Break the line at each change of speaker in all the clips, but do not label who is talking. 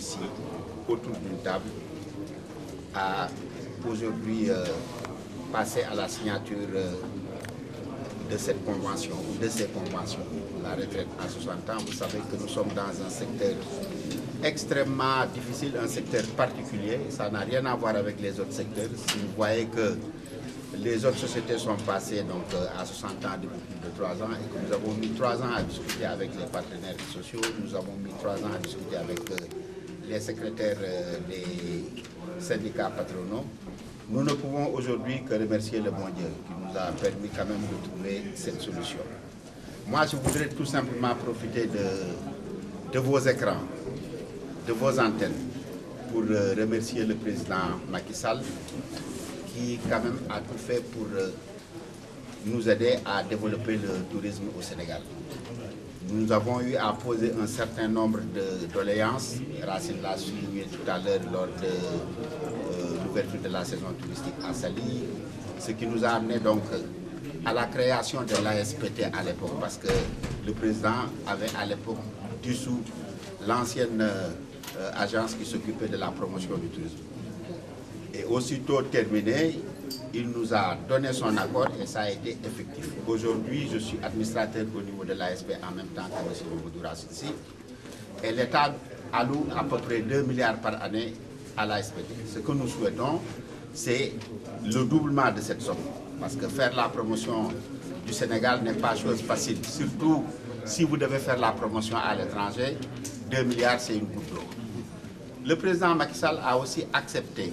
ici autour d'une table à aujourd'hui passer à la signature de cette convention, de ces conventions. La retraite à 60 ans, vous savez que nous sommes dans un secteur extrêmement difficile, un secteur particulier. Ça n'a rien à voir avec les autres secteurs. Si vous voyez que les autres sociétés sont passées donc, à 60 ans depuis plus de 3 ans et que nous avons mis 3 ans à discuter avec les partenaires sociaux, nous avons mis 3 ans à discuter avec les secrétaires des syndicats patronaux. Nous ne pouvons aujourd'hui que remercier le bon Dieu qui nous a permis quand même de trouver cette solution. Moi, je voudrais tout simplement profiter de vos écrans, de vos antennes, pour remercier le président Macky Sall qui quand même a tout fait pour nous aider à développer le tourisme au Sénégal. Nous avons eu à poser un certain nombre de doléances. Racine l'a souligné tout à l'heure lors de l'ouverture de la saison touristique à Saly, ce qui nous a amené donc à la création de l'ASPT à l'époque, parce que le président avait à l'époque dissous l'ancienne agence qui s'occupait de la promotion du tourisme. Et aussitôt terminé, il nous a donné son accord et ça a été effectif. Aujourd'hui, je suis administrateur au niveau de l'ASP en même temps que M. Mamadou Racine. Et l'État alloue à peu près 2 milliards par année à l'ASPT. Ce que nous souhaitons, c'est le doublement de cette somme. Parce que faire la promotion du Sénégal n'est pas chose facile. Surtout si vous devez faire la promotion à l'étranger, 2 milliards, c'est une goutte d'eau. Le président Macky Sall a aussi accepté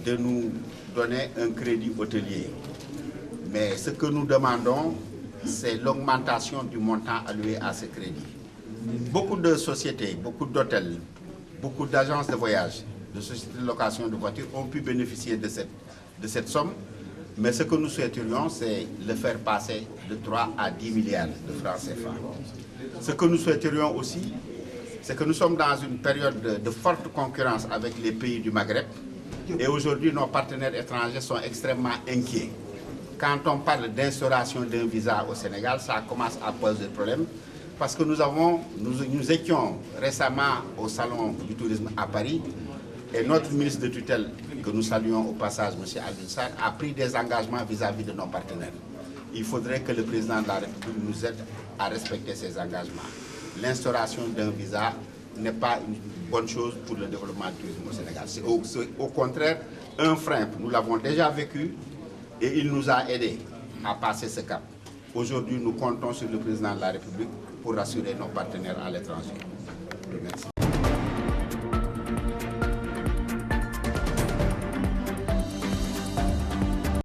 de nous donner un crédit hôtelier. Mais ce que nous demandons, c'est l'augmentation du montant alloué à ce crédit. Beaucoup de sociétés, beaucoup d'hôtels, beaucoup d'agences de voyage, de sociétés de location de voitures ont pu bénéficier de cette somme. Mais ce que nous souhaiterions, c'est le faire passer de 3 à 10 milliards de francs CFA. Ce que nous souhaiterions aussi, c'est que nous sommes dans une période de forte concurrence avec les pays du Maghreb. Et aujourd'hui, nos partenaires étrangers sont extrêmement inquiets. Quand on parle d'instauration d'un visa au Sénégal, ça commence à poser problème. Parce que nous étions récemment au Salon du tourisme à Paris et notre ministre de tutelle, que nous saluons au passage, M. Alioune Sarr, a pris des engagements vis-à-vis de nos partenaires. Il faudrait que le président de la République nous aide à respecter ces engagements. L'instauration d'un visa n'est pas une bonne chose pour le développement du tourisme au Sénégal. C'est au contraire un frein. Nous l'avons déjà vécu et il nous a aidés à passer ce cap. Aujourd'hui, nous comptons sur le président de la République pour rassurer nos partenaires à l'étranger. Merci.